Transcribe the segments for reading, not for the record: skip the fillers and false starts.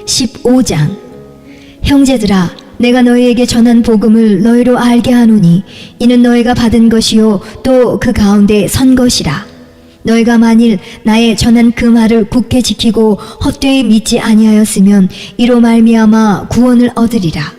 15장. 형제들아, 내가 너희에게 전한 복음을 너희로 알게 하노니 이는 너희가 받은 것이요 또 그 가운데 선 것이라. 너희가 만일 나의 전한 그 말을 굳게 지키고 헛되이 믿지 아니하였으면 이로 말미암아 구원을 얻으리라.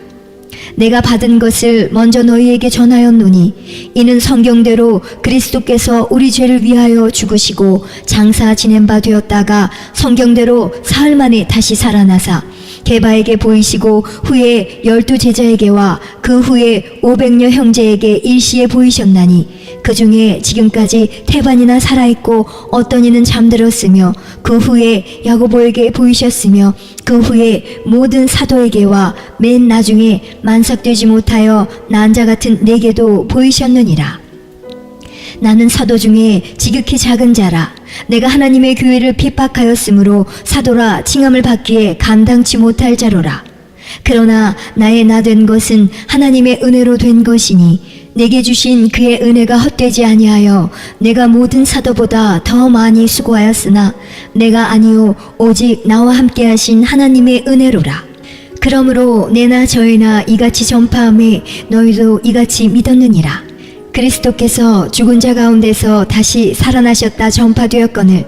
내가 받은 것을 먼저 너희에게 전하였노니 이는 성경대로 그리스도께서 우리 죄를 위하여 죽으시고 장사 지낸 바 되었다가 성경대로 사흘 만에 다시 살아나사 게바에게 보이시고 후에 12 제자에게와 그 후에 500여 형제에게 일시에 보이셨나니 그 중에 지금까지 태반이나 살아있고 어떤 이는 잠들었으며 그 후에 야고보에게 보이셨으며 그 후에 모든 사도에게와 맨 나중에 만삭되지 못하여 난자 같은 내게도 보이셨느니라. 나는 사도 중에 지극히 작은 자라. 내가 하나님의 교회를 핍박하였으므로 사도라 칭함을 받기에 감당치 못할 자로라. 그러나 나의 나 된 것은 하나님의 은혜로 된 것이니 내게 주신 그의 은혜가 헛되지 아니하여 내가 모든 사도보다 더 많이 수고하였으나 내가 아니요 오직 나와 함께 하신 하나님의 은혜로라. 그러므로 내나 저희나 이같이 전파함에 너희도 이같이 믿었느니라. 그리스도께서 죽은 자 가운데서 다시 살아나셨다 전파되었거늘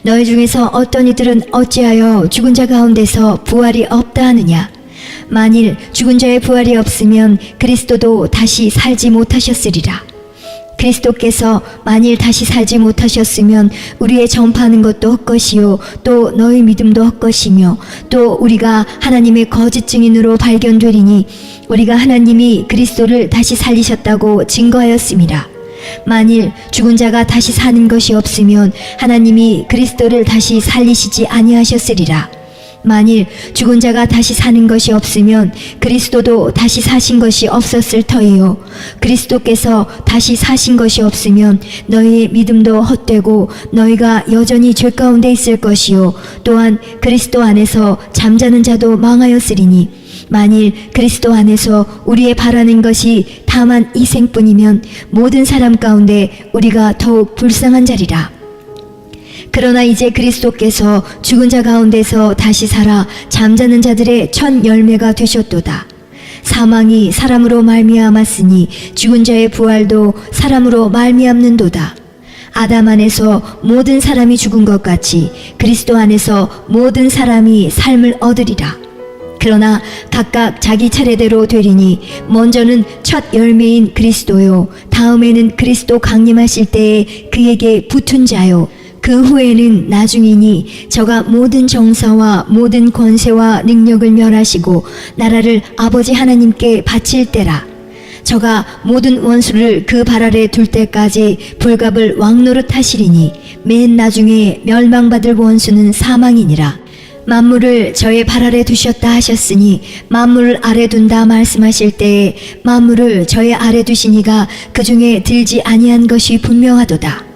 너희 중에서 어떤 이들은 어찌하여 죽은 자 가운데서 부활이 없다 하느냐. 만일 죽은 자의 부활이 없으면 그리스도도 다시 살지 못하셨으리라. 그리스도께서 만일 다시 살지 못하셨으면 우리의 전파하는 것도 헛것이요 또 너희 믿음도 헛것이며 또 우리가 하나님의 거짓 증인으로 발견되리니 우리가 하나님이 그리스도를 다시 살리셨다고 증거하였음이라. 만일 죽은 자가 다시 사는 것이 없으면 하나님이 그리스도를 다시 살리시지 아니하셨으리라. 만일 죽은 자가 다시 사는 것이 없으면 그리스도도 다시 사신 것이 없었을 터이요 그리스도께서 다시 사신 것이 없으면 너희의 믿음도 헛되고 너희가 여전히 죄 가운데 있을 것이요 또한 그리스도 안에서 잠자는 자도 망하였으리니 만일 그리스도 안에서 우리의 바라는 것이 다만 이 생뿐이면 모든 사람 가운데 우리가 더욱 불쌍한 자리라. 그러나 이제 그리스도께서 죽은 자 가운데서 다시 살아 잠자는 자들의 첫 열매가 되셨도다. 사망이 사람으로 말미암았으니 죽은 자의 부활도 사람으로 말미암는도다. 아담 안에서 모든 사람이 죽은 것 같이 그리스도 안에서 모든 사람이 삶을 얻으리라. 그러나 각각 자기 차례대로 되리니 먼저는 첫 열매인 그리스도요 다음에는 그리스도 강림하실 때에 그에게 붙은 자요 그 후에는 나중이니 저가 모든 정사와 모든 권세와 능력을 멸하시고 나라를 아버지 하나님께 바칠 때라. 저가 모든 원수를 그 발 아래 둘 때까지 불갑을 왕노릇 하시리니 맨 나중에 멸망받을 원수는 사망이니라. 만물을 저의 발 아래 두셨다 하셨으니 만물을 아래 둔다 말씀하실 때에 만물을 저의 아래 두시니가 그 중에 들지 아니한 것이 분명하도다.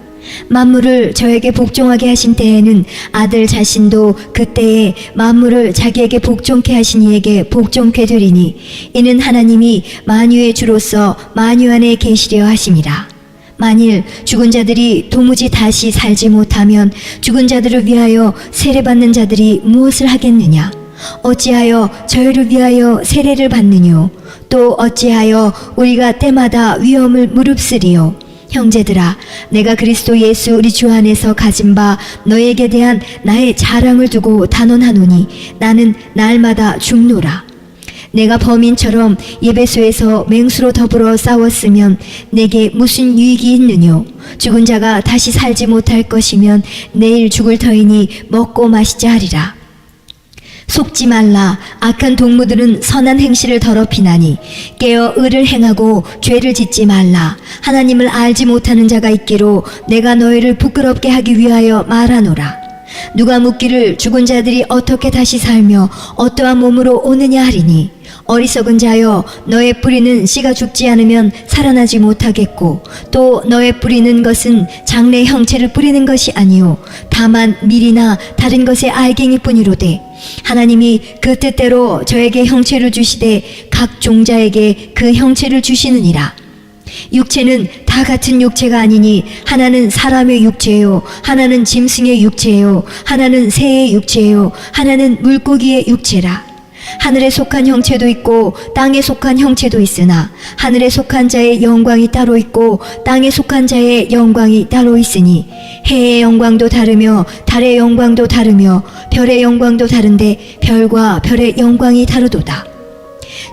만물을 저에게 복종하게 하신 때에는 아들 자신도 그때에 만물을 자기에게 복종케 하신 이에게 복종케 되리니 이는 하나님이 만유의 주로서 만유 안에 계시려 하심이라. 만일 죽은 자들이 도무지 다시 살지 못하면 죽은 자들을 위하여 세례받는 자들이 무엇을 하겠느냐? 어찌하여 저희를 위하여 세례를 받느뇨? 또 어찌하여 우리가 때마다 위험을 무릅쓰리요? 형제들아, 내가 그리스도 예수 우리 주 안에서 가진 바 너에게 대한 나의 자랑을 두고 단언하노니 나는 날마다 죽노라. 내가 범인처럼 예배소에서 맹수로 더불어 싸웠으면 내게 무슨 유익이 있느뇨? 죽은 자가 다시 살지 못할 것이면 내일 죽을 터이니 먹고 마시자 하리라. 속지 말라. 악한 동무들은 선한 행실을 더럽히나니 깨어 의를 행하고 죄를 짓지 말라. 하나님을 알지 못하는 자가 있기로 내가 너희를 부끄럽게 하기 위하여 말하노라. 누가 묻기를 죽은 자들이 어떻게 다시 살며 어떠한 몸으로 오느냐 하리니 어리석은 자여 너의 뿌리는 씨가 죽지 않으면 살아나지 못하겠고 또 너의 뿌리는 것은 장래 형체를 뿌리는 것이 아니요 다만 밀이나 다른 것의 알갱이뿐이로되 하나님이 그 뜻대로 저에게 형체를 주시되 각 종자에게 그 형체를 주시느니라. 육체는 다 같은 육체가 아니니 하나는 사람의 육체요, 하나는 짐승의 육체요, 하나는 새의 육체요, 하나는 물고기의 육체라. 하늘에 속한 형체도 있고 땅에 속한 형체도 있으나 하늘에 속한 자의 영광이 따로 있고 땅에 속한 자의 영광이 따로 있으니 해의 영광도 다르며 달의 영광도 다르며 별의 영광도 다른데 별과 별의 영광이 다르도다.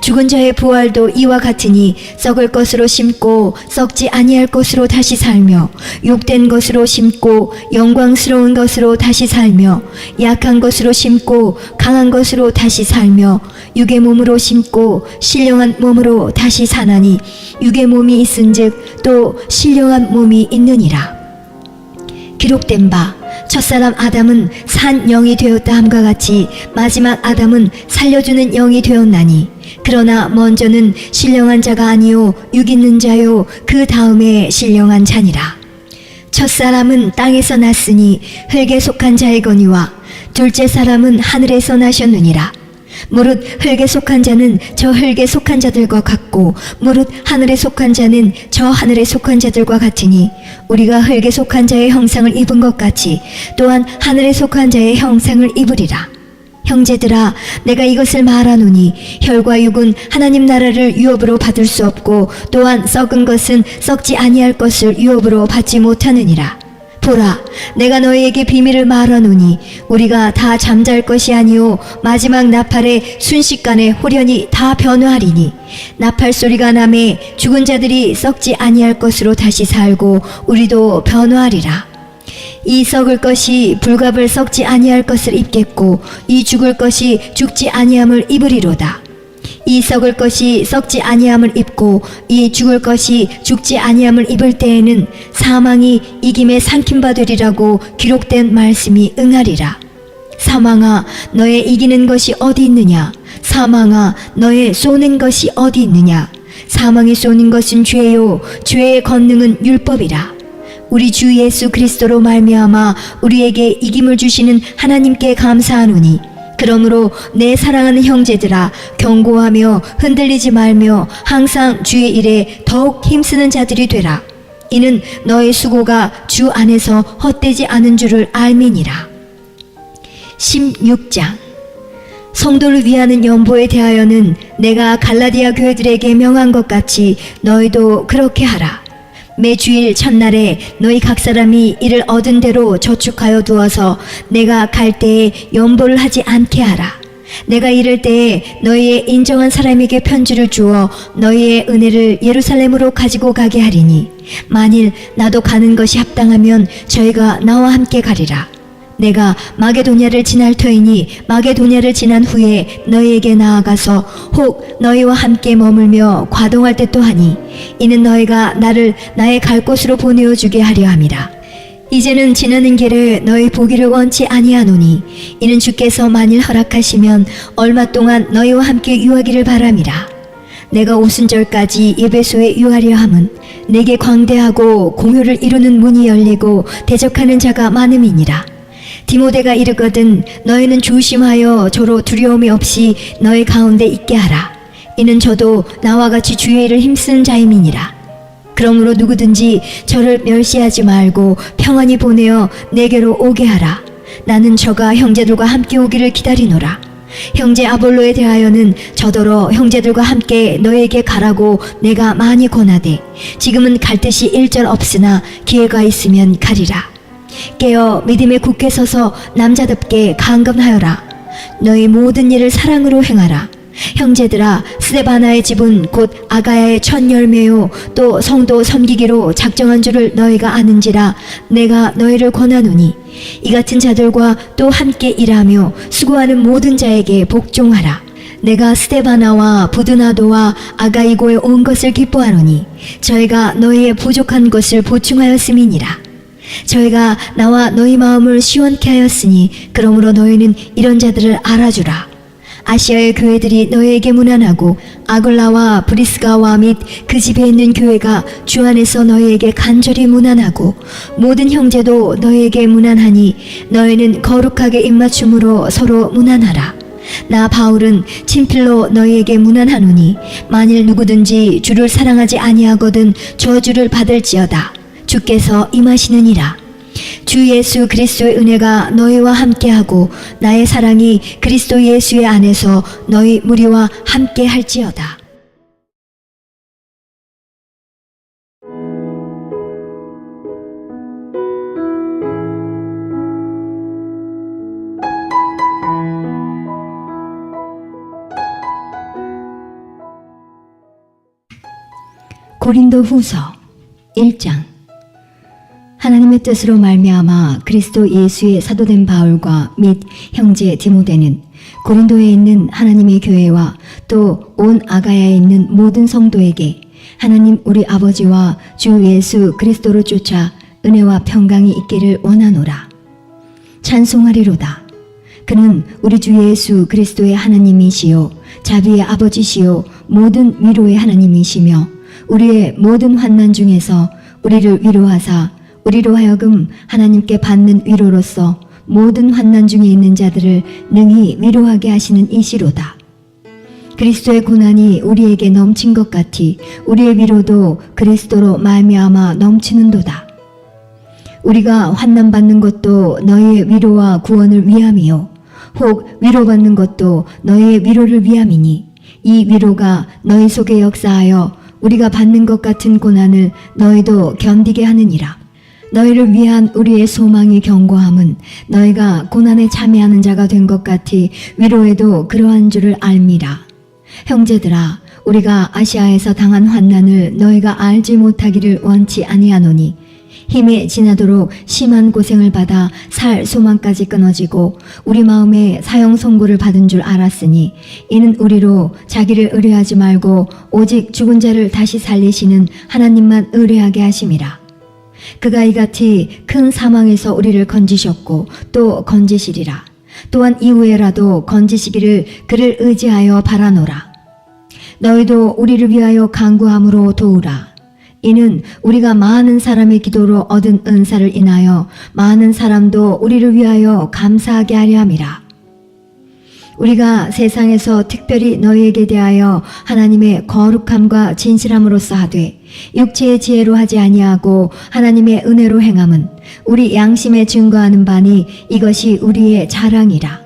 죽은 자의 부활도 이와 같으니 썩을 것으로 심고 썩지 아니할 것으로 다시 살며 욕된 것으로 심고 영광스러운 것으로 다시 살며 약한 것으로 심고 강한 것으로 다시 살며 육의 몸으로 심고 신령한 몸으로 다시 사나니 육의 몸이 있은즉 또 신령한 몸이 있느니라. 기록된 바 첫사람 아담은 산 영이 되었다 함과 같이 마지막 아담은 살려주는 영이 되었나니 그러나 먼저는 신령한 자가 아니요 육 있는 자요 그 다음에 신령한 자니라. 첫사람은 땅에서 났으니 흙에 속한 자이거니와 둘째 사람은 하늘에서 나셨느니라. 무릇 흙에 속한 자는 저 흙에 속한 자들과 같고 무릇 하늘에 속한 자는 저 하늘에 속한 자들과 같으니 우리가 흙에 속한 자의 형상을 입은 것 같이 또한 하늘에 속한 자의 형상을 입으리라. 형제들아, 내가 이것을 말하노니 혈과 육은 하나님 나라를 유업으로 받을 수 없고 또한 썩은 것은 썩지 아니할 것을 유업으로 받지 못하느니라. 보라, 내가 너희에게 비밀을 말하노니 우리가 다 잠잘 것이 아니오 마지막 나팔의 순식간에 홀연히 다 변화하리니 나팔 소리가 나매 죽은 자들이 썩지 아니할 것으로 다시 살고 우리도 변화하리라. 이 썩을 것이 불갑을 썩지 아니할 것을 입겠고 이 죽을 것이 죽지 아니함을 입으리로다. 이 썩을 것이 썩지 아니함을 입고 이 죽을 것이 죽지 아니함을 입을 때에는 사망이 이김에 삼킴 받으리라고 기록된 말씀이 응하리라. 사망아, 너의 이기는 것이 어디 있느냐? 사망아, 너의 쏘는 것이 어디 있느냐? 사망이 쏘는 것은 죄요 죄의 권능은 율법이라. 우리 주 예수 그리스도로 말미암아 우리에게 이김을 주시는 하나님께 감사하노니 그러므로 내 사랑하는 형제들아, 경고하며 흔들리지 말며 항상 주의 일에 더욱 힘쓰는 자들이 되라. 이는 너의 수고가 주 안에서 헛되지 않은 줄을 알미니라. 16장. 성도를 위하는 연보에 대하여는 내가 갈라디아 교회들에게 명한 것 같이 너희도 그렇게 하라. 매 주일 첫날에 너희 각 사람이 이를 얻은 대로 저축하여 두어서 내가 갈 때에 연보를 하지 않게 하라. 내가 이를 때에 너희의 인정한 사람에게 편지를 주어 너희의 은혜를 예루살렘으로 가지고 가게 하리니 만일 나도 가는 것이 합당하면 저희가 나와 함께 가리라. 내가 마게도냐를 지날 터이니 마게도냐를 지난 후에 너희에게 나아가서 혹 너희와 함께 머물며 과동할 때 또하니 이는 너희가 나를 나의 갈 곳으로 보내어 주게 하려 함이라. 이제는 지나는 길에 너희 보기를 원치 아니하노니 이는 주께서 만일 허락하시면 얼마 동안 너희와 함께 유하기를 바람이라. 내가 오순절까지 에베소에 유하려 함은 내게 광대하고 공효를 이루는 문이 열리고 대적하는 자가 많음이니라. 디모데가 이르거든 너희는 조심하여 저로 두려움이 없이 너희 가운데 있게 하라. 이는 저도 나와 같이 주의 일을 힘쓰는 자임이니라. 그러므로 누구든지 저를 멸시하지 말고 평안히 보내어 내게로 오게 하라. 나는 저가 형제들과 함께 오기를 기다리노라. 형제 아볼로에 대하여는 저더러 형제들과 함께 너에게 가라고 내가 많이 권하되 지금은 갈 뜻이 일절 없으나 기회가 있으면 가리라. 깨어 믿음에 굳게 서서 남자답게 강건하여라. 너희 모든 일을 사랑으로 행하라. 형제들아, 스데바나의 집은 곧 아가야의 첫 열매요 또 성도 섬기기로 작정한 줄을 너희가 아는지라. 내가 너희를 권하노니 이 같은 자들과 또 함께 일하며 수고하는 모든 자에게 복종하라. 내가 스데바나와 부드나도와 아가이고에 온 것을 기뻐하노니 저희가 너희의 부족한 것을 보충하였음이니라. 저희가 나와 너희 마음을 시원케 하였으니 그러므로 너희는 이런 자들을 알아주라. 아시아의 교회들이 너희에게 문안하고 아글라와 브리스가와 및 그 집에 있는 교회가 주 안에서 너희에게 간절히 문안하고 모든 형제도 너희에게 문안하니 너희는 거룩하게 입맞춤으로 서로 문안하라. 나 바울은 친필로 너희에게 문안하노니 만일 누구든지 주를 사랑하지 아니하거든 저주를 받을지어다. 주께서 임하시느니라. 주 예수 그리스도의 은혜가 너희와 함께하고 나의 사랑이 그리스도 예수의 안에서 너희 무리와 함께할지어다. 고린도 후서 1장. 하나님의 뜻으로 말미암아 그리스도 예수의 사도된 바울과 및 형제 디모데는 고린도에 있는 하나님의 교회와 또 온 아가야에 있는 모든 성도에게 하나님 우리 아버지와 주 예수 그리스도로 쫓아 은혜와 평강이 있기를 원하노라. 찬송하리로다. 그는 우리 주 예수 그리스도의 하나님이시요 자비의 아버지시요 모든 위로의 하나님이시며 우리의 모든 환난 중에서 우리를 위로하사 우리로 하여금 하나님께 받는 위로로서 모든 환난 중에 있는 자들을 능히 위로하게 하시는 이시로다. 그리스도의 고난이 우리에게 넘친 것 같이 우리의 위로도 그리스도로 말미암아 넘치는도다. 우리가 환난 받는 것도 너희의 위로와 구원을 위함이요 혹 위로받는 것도 너희의 위로를 위함이니 이 위로가 너희 속에 역사하여 우리가 받는 것 같은 고난을 너희도 견디게 하느니라. 너희를 위한 우리의 소망이 견고함은 너희가 고난에 참여하는 자가 된 것 같이 위로에도 그러한 줄을 알미라. 형제들아, 우리가 아시아에서 당한 환난을 너희가 알지 못하기를 원치 아니하노니 힘에 지나도록 심한 고생을 받아 살 소망까지 끊어지고 우리 마음에 사형 선고를 받은 줄 알았으니 이는 우리로 자기를 의뢰하지 말고 오직 죽은 자를 다시 살리시는 하나님만 의뢰하게 하심이라. 그가 이같이 큰 사망에서 우리를 건지셨고 또 건지시리라. 또한 이후에라도 건지시기를 그를 의지하여 바라노라. 너희도 우리를 위하여 간구함으로 도우라. 이는 우리가 많은 사람의 기도로 얻은 은사를 인하여 많은 사람도 우리를 위하여 감사하게 하려 함이라. 우리가 세상에서 특별히 너희에게 대하여 하나님의 거룩함과 진실함으로써 하되 육체의 지혜로 하지 아니하고 하나님의 은혜로 행함은 우리 양심에 증거하는 바니 이것이 우리의 자랑이라.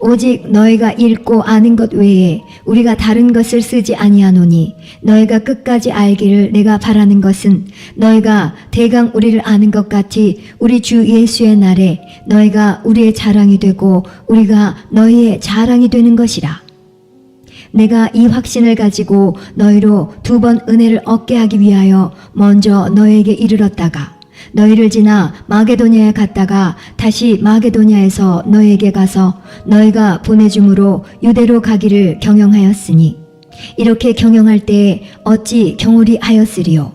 오직 너희가 읽고 아는 것 외에 우리가 다른 것을 쓰지 아니하노니 너희가 끝까지 알기를 내가 바라는 것은 너희가 대강 우리를 아는 것 같이 우리 주 예수의 날에 너희가 우리의 자랑이 되고 우리가 너희의 자랑이 되는 것이라. 내가 이 확신을 가지고 너희로 2번 은혜를 얻게 하기 위하여 먼저 너희에게 이르렀다가 너희를 지나 마게도냐에 갔다가 다시 마게도냐에서 너희에게 가서 너희가 보내줌으로 유대로 가기를 경영하였으니 이렇게 경영할 때에 어찌 경홀히 하였으리요.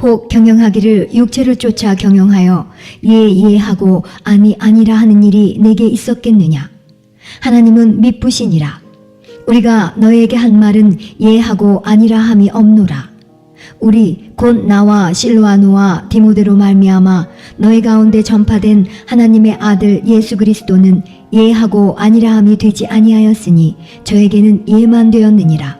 혹 경영하기를 육체를 쫓아 경영하여 예하고 아니라 하는 일이 내게 있었겠느냐. 하나님은 미쁘시니라. 우리가 너희에게 한 말은 예하고 아니라 함이 없노라. 우리 곧 나와 실로아노와 디모데로 말미암아 너희 가운데 전파된 하나님의 아들 예수 그리스도는 예하고 아니라함이 되지 아니하였으니 저에게는 예만 되었느니라.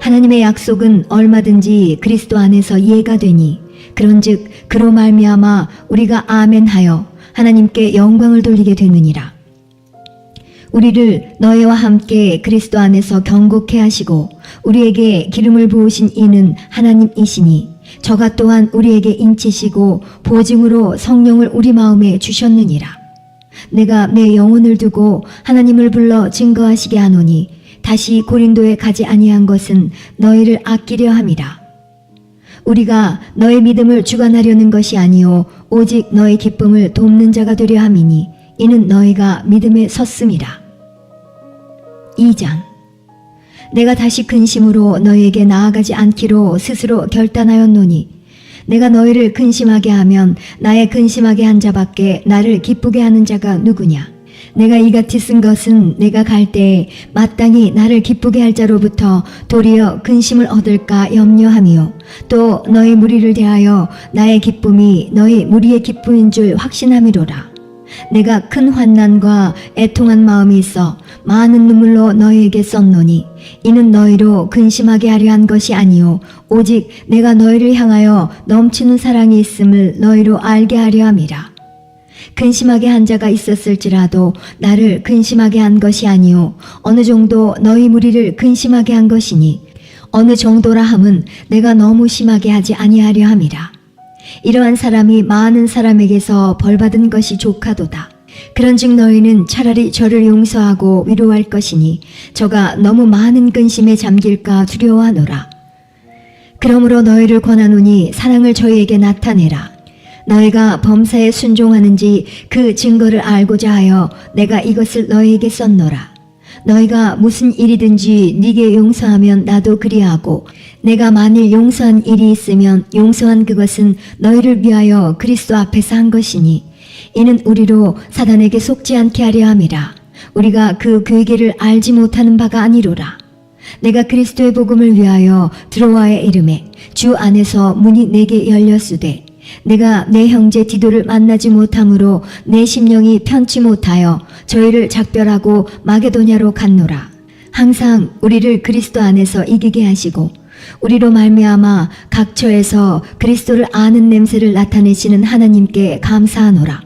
하나님의 약속은 얼마든지 그리스도 안에서 예가 되니 그런즉 그로 말미암아 우리가 아멘하여 하나님께 영광을 돌리게 되느니라. 우리를 너희와 함께 그리스도 안에서 경고케 하시고 우리에게 기름을 부으신 이는 하나님이시니 저가 또한 우리에게 인치시고 보증으로 성령을 우리 마음에 주셨느니라. 내가 내 영혼을 두고 하나님을 불러 증거하시게 하노니 다시 고린도에 가지 아니한 것은 너희를 아끼려 함이라. 우리가 너의 믿음을 주관하려는 것이 아니요 오직 너의 기쁨을 돕는 자가 되려 함이니 이는 너희가 믿음에 섰음이라. 2장. 내가 다시 근심으로 너희에게 나아가지 않기로 스스로 결단하였노니 내가 너희를 근심하게 하면 나의 근심하게 한 자밖에 나를 기쁘게 하는 자가 누구냐. 내가 이같이 쓴 것은 내가 갈 때에 마땅히 나를 기쁘게 할 자로부터 도리어 근심을 얻을까 염려함이요 또 너희 무리를 대하여 나의 기쁨이 너희 무리의 기쁨인 줄 확신함이로라. 내가 큰 환난과 애통한 마음이 있어 많은 눈물로 너희에게 썼노니 이는 너희로 근심하게 하려 한 것이 아니요 오직 내가 너희를 향하여 넘치는 사랑이 있음을 너희로 알게 하려 함이라. 근심하게 한 자가 있었을지라도 나를 근심하게 한 것이 아니요 어느 정도 너희 무리를 근심하게 한 것이니 어느 정도라 함은 내가 너무 심하게 하지 아니하려 함이라. 이러한 사람이 많은 사람에게서 벌받은 것이 족하도다. 그런즉 너희는 차라리 저를 용서하고 위로할 것이니 저가 너무 많은 근심에 잠길까 두려워하노라. 그러므로 너희를 권하노니 사랑을 저희에게 나타내라. 너희가 범사에 순종하는지 그 증거를 알고자 하여 내가 이것을 너희에게 썼노라. 너희가 무슨 일이든지 네게 용서하면 나도 그리하고 내가 만일 용서한 일이 있으면 용서한 그것은 너희를 위하여 그리스도 앞에서 한 것이니 이는 우리로 사단에게 속지 않게 하려 함이라. 우리가 그 괴계를 알지 못하는 바가 아니로라. 내가 그리스도의 복음을 위하여 드로아의 이름에 주 안에서 문이 내게 열렸으되 내가 내 형제 디도를 만나지 못함으로 내 심령이 편치 못하여 저희를 작별하고 마게도냐로 갔노라. 항상 우리를 그리스도 안에서 이기게 하시고 우리로 말미암아 각처에서 그리스도를 아는 냄새를 나타내시는 하나님께 감사하노라.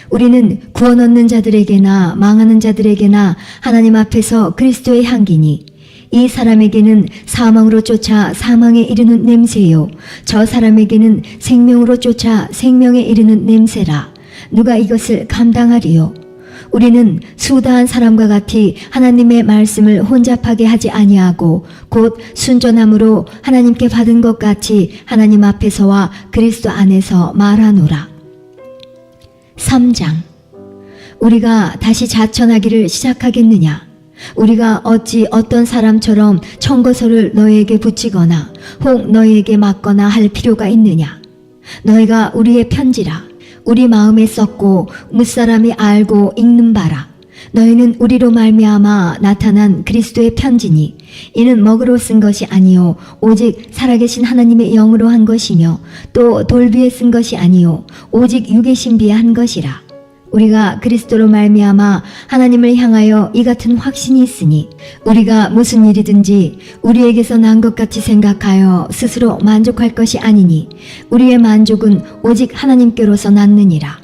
우리는 구원 얻는 자들에게나 망하는 자들에게나 하나님 앞에서 그리스도의 향기니 이 사람에게는 사망으로 쫓아 사망에 이르는 냄새요 저 사람에게는 생명으로 쫓아 생명에 이르는 냄새라. 누가 이것을 감당하리요? 우리는 수다한 사람과 같이 하나님의 말씀을 혼잡하게 하지 아니하고 곧 순전함으로 하나님께 받은 것 같이 하나님 앞에서와 그리스도 안에서 말하노라. 3장. 우리가 다시 자천하기를 시작하겠느냐? 우리가 어찌 어떤 사람처럼 청거서를 너희에게 붙이거나 혹 너희에게 맞거나 할 필요가 있느냐? 너희가 우리의 편지라. 우리 마음에 썼고 무사람이 알고 읽는 바라. 너희는 우리로 말미암아 나타난 그리스도의 편지니 이는 먹으로 쓴 것이 아니요 오직 살아계신 하나님의 영으로 한 것이며 또 돌비에 쓴 것이 아니요 오직 육의 신비에 한 것이라. 우리가 그리스도로 말미암아 하나님을 향하여 이 같은 확신이 있으니 우리가 무슨 일이든지 우리에게서 난 것 같이 생각하여 스스로 만족할 것이 아니니 우리의 만족은 오직 하나님께로서 났느니라.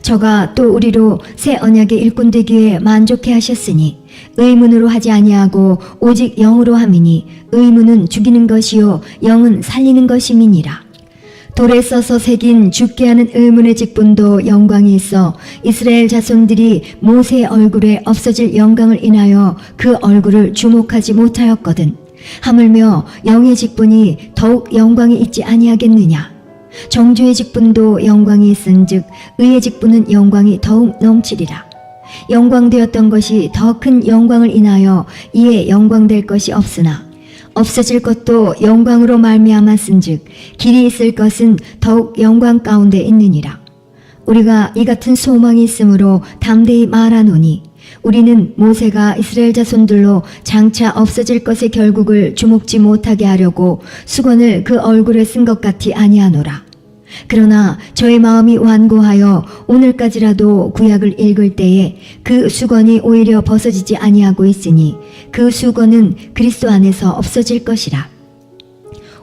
저가 또 우리로 새 언약의 일꾼 되기에 만족해 하셨으니 의문으로 하지 아니하고 오직 영으로 함이니 의문은 죽이는 것이요 영은 살리는 것임이니라. 돌에 써서 새긴 죽게 하는 의문의 직분도 영광이 있어 이스라엘 자손들이 모세의 얼굴에 없어질 영광을 인하여 그 얼굴을 주목하지 못하였거든. 하물며 영의 직분이 더욱 영광이 있지 아니하겠느냐. 정죄의 직분도 영광이 있은즉 의의 직분은 영광이 더욱 넘치리라. 영광되었던 것이 더 큰 영광을 인하여 이에 영광될 것이 없으나 없어질 것도 영광으로 말미암았은즉 길이 있을 것은 더욱 영광 가운데 있느니라. 우리가 이 같은 소망이 있으므로 담대히 말하노니 우리는 모세가 이스라엘 자손들로 장차 없어질 것의 결국을 주목지 못하게 하려고 수건을 그 얼굴에 쓴 것 같이 아니하노라. 그러나 저희 마음이 완고하여 오늘까지라도 구약을 읽을 때에 그 수건이 오히려 벗어지지 아니하고 있으니 그 수건은 그리스도 안에서 없어질 것이라.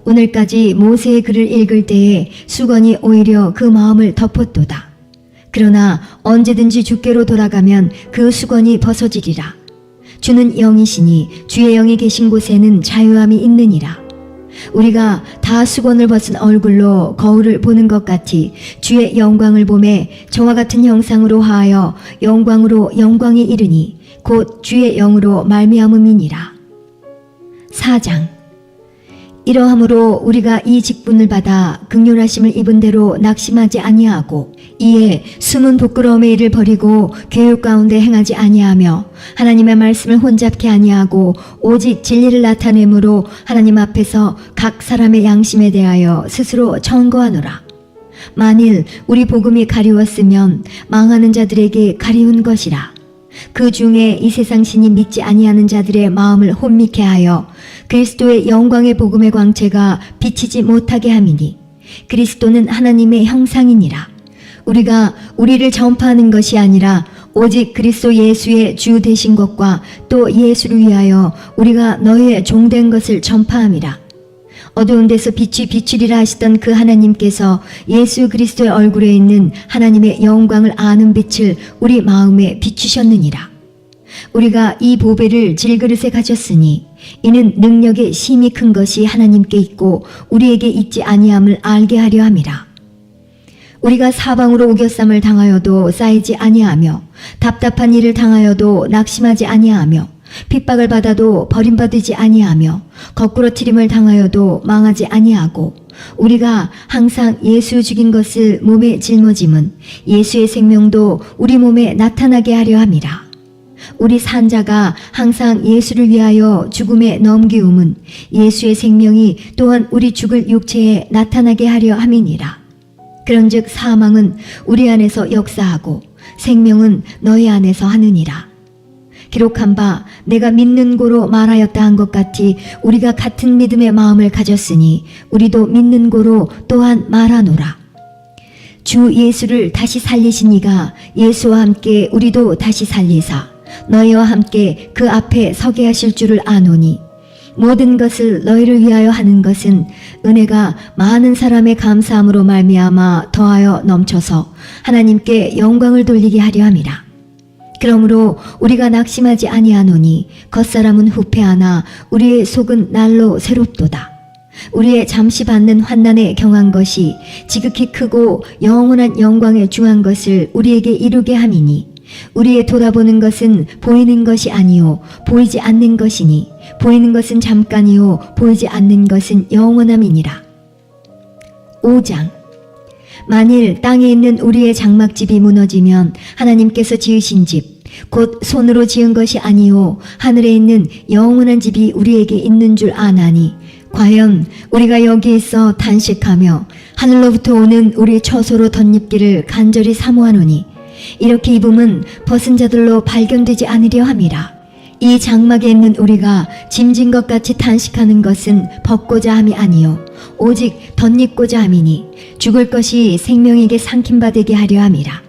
오늘까지 모세의 글을 읽을 때에 수건이 오히려 그 마음을 덮었도다. 그러나 언제든지 주께로 돌아가면 그 수건이 벗어지리라. 주는 영이시니 주의 영이 계신 곳에는 자유함이 있느니라. 우리가 다 수건을 벗은 얼굴로 거울을 보는 것 같이 주의 영광을 보매 저와 같은 형상으로 하여 영광으로 영광이 이르니 곧 주의 영으로 말미암음이니라. 4장. 이러함으로 우리가 이 직분을 받아 긍휼하심을 입은 대로 낙심하지 아니하고 이에 숨은 부끄러움의 일을 버리고 교육 가운데 행하지 아니하며 하나님의 말씀을 혼잡케 아니하고 오직 진리를 나타내므로 하나님 앞에서 각 사람의 양심에 대하여 스스로 청구하노라. 만일 우리 복음이 가리웠으면 망하는 자들에게 가리운 것이라. 그 중에 이 세상 신이 믿지 아니하는 자들의 마음을 혼미케 하여 그리스도의 영광의 복음의 광채가 비치지 못하게 함이니 그리스도는 하나님의 형상이니라. 우리가 우리를 전파하는 것이 아니라 오직 그리스도 예수의 주 되신 것과 또 예수를 위하여 우리가 너희의 종된 것을 전파함이라. 어두운 데서 빛이 비추리라 하시던 그 하나님께서 예수 그리스도의 얼굴에 있는 하나님의 영광을 아는 빛을 우리 마음에 비추셨느니라. 우리가 이 보배를 질그릇에 가졌으니 이는 능력의 심히 큰 것이 하나님께 있고 우리에게 있지 아니함을 알게 하려 함이라. 우리가 사방으로 우겨쌈을 당하여도 쌓이지 아니하며 답답한 일을 당하여도 낙심하지 아니하며 핍박을 받아도 버림받지 아니하며 거꾸로 트림을 당하여도 망하지 아니하고 우리가 항상 예수 죽인 것을 몸에 짊어짐은 예수의 생명도 우리 몸에 나타나게 하려 함이라. 우리 산자가 항상 예수를 위하여 죽음에 넘기움은 예수의 생명이 또한 우리 죽을 육체에 나타나게 하려 함이니라. 그런즉 사망은 우리 안에서 역사하고 생명은 너희 안에서 하느니라. 기록한 바 내가 믿는 고로 말하였다 한 것 같이 우리가 같은 믿음의 마음을 가졌으니 우리도 믿는 고로 또한 말하노라. 주 예수를 다시 살리신 이가 예수와 함께 우리도 다시 살리사 너희와 함께 그 앞에 서게 하실 줄을 아노니 모든 것을 너희를 위하여 하는 것은 은혜가 많은 사람의 감사함으로 말미암아 더하여 넘쳐서 하나님께 영광을 돌리게 하려 함이라. 그러므로 우리가 낙심하지 아니하노니 겉사람은 후패하나 우리의 속은 날로 새롭도다. 우리의 잠시 받는 환난에 경한 것이 지극히 크고 영원한 영광에 중한 것을 우리에게 이루게 함이니 우리의 돌아보는 것은 보이는 것이 아니요 보이지 않는 것이니 보이는 것은 잠깐이요 보이지 않는 것은 영원함이니라. 5장. 만일 땅에 있는 우리의 장막집이 무너지면 하나님께서 지으신 집 곧 손으로 지은 것이 아니요 하늘에 있는 영원한 집이 우리에게 있는 줄 아나니 과연 우리가 여기 있어 단식하며 하늘로부터 오는 우리 처소로 덧입기를 간절히 사모하노니 이렇게 입음은 벗은 자들로 발견되지 않으려 함이라. 이 장막에 있는 우리가 짐진 것 같이 탄식하는 것은 벗고자 함이 아니요 오직 덧입고자 함이니 죽을 것이 생명에게 삼킴바 되게 하려 함이라.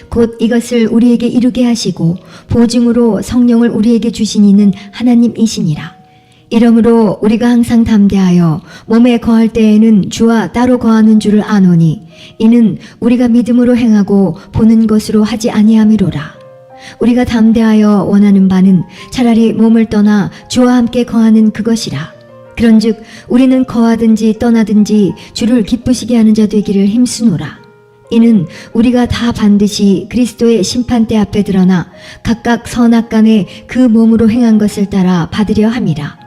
곧 이것을 우리에게 이루게 하시고 보증으로 성령을 우리에게 주신 이는 하나님이시니라. 이러므로 우리가 항상 담대하여 몸에 거할 때에는 주와 따로 거하는 줄을 아노니 이는 우리가 믿음으로 행하고 보는 것으로 하지 아니함이로라. 우리가 담대하여 원하는 바는 차라리 몸을 떠나 주와 함께 거하는 그것이라. 그런즉 우리는 거하든지 떠나든지 주를 기쁘시게 하는 자 되기를 힘쓰노라. 이는 우리가 다 반드시 그리스도의 심판대 앞에 드러나 각각 선악간에 그 몸으로 행한 것을 따라 받으려 함이라.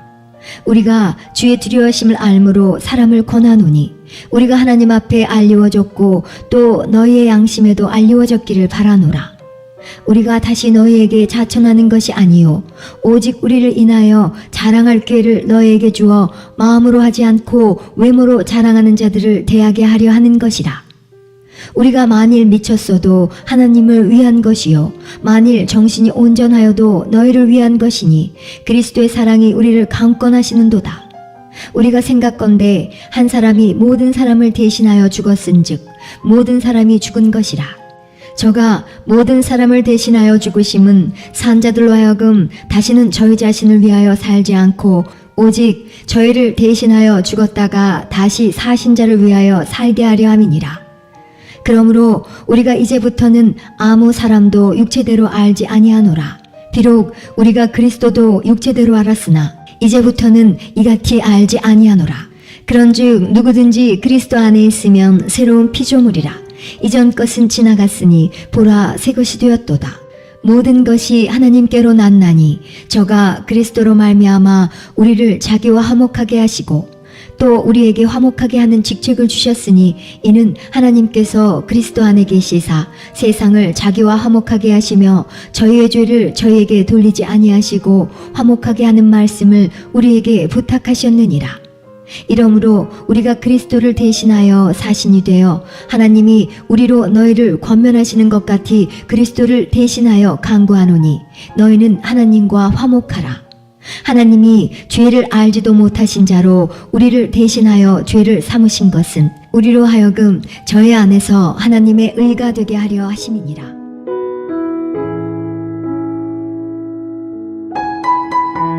우리가 주의 두려워하심을 알므로 사람을 권하노니 우리가 하나님 앞에 알리워졌고 또 너희의 양심에도 알리워졌기를 바라노라. 우리가 다시 너희에게 자천하는 것이 아니요 오직 우리를 인하여 자랑할 기회를 너희에게 주어 마음으로 하지 않고 외모로 자랑하는 자들을 대하게 하려 하는 것이라. 우리가 만일 미쳤어도 하나님을 위한 것이요 만일 정신이 온전하여도 너희를 위한 것이니 그리스도의 사랑이 우리를 강권하시는도다. 우리가 생각건대 한 사람이 모든 사람을 대신하여 죽었은즉 모든 사람이 죽은 것이라. 저가 모든 사람을 대신하여 죽으심은 산자들로 하여금 다시는 저희 자신을 위하여 살지 않고 오직 저희를 대신하여 죽었다가 다시 사신 자를 위하여 살게 하려 함이니라. 그러므로 우리가 이제부터는 아무 사람도 육체대로 알지 아니하노라. 비록 우리가 그리스도도 육체대로 알았으나 이제부터는 이같이 알지 아니하노라. 그런즉 누구든지 그리스도 안에 있으면 새로운 피조물이라. 이전 것은 지나갔으니 보라 새 것이 되었도다. 모든 것이 하나님께로 났나니 저가 그리스도로 말미암아 우리를 자기와 화목하게 하시고 또 우리에게 화목하게 하는 직책을 주셨으니 이는 하나님께서 그리스도 안에 계시사 세상을 자기와 화목하게 하시며 저희의 죄를 저희에게 돌리지 아니하시고 화목하게 하는 말씀을 우리에게 부탁하셨느니라. 이러므로 우리가 그리스도를 대신하여 사신이 되어 하나님이 우리로 너희를 권면하시는 것 같이 그리스도를 대신하여 간구하노니 너희는 하나님과 화목하라. 하나님이 죄를 알지도 못하신 자로 우리를 대신하여 죄를 삼으신 것은 우리로 하여금 저의 안에서 하나님의 의가 되게 하려 하심이니라.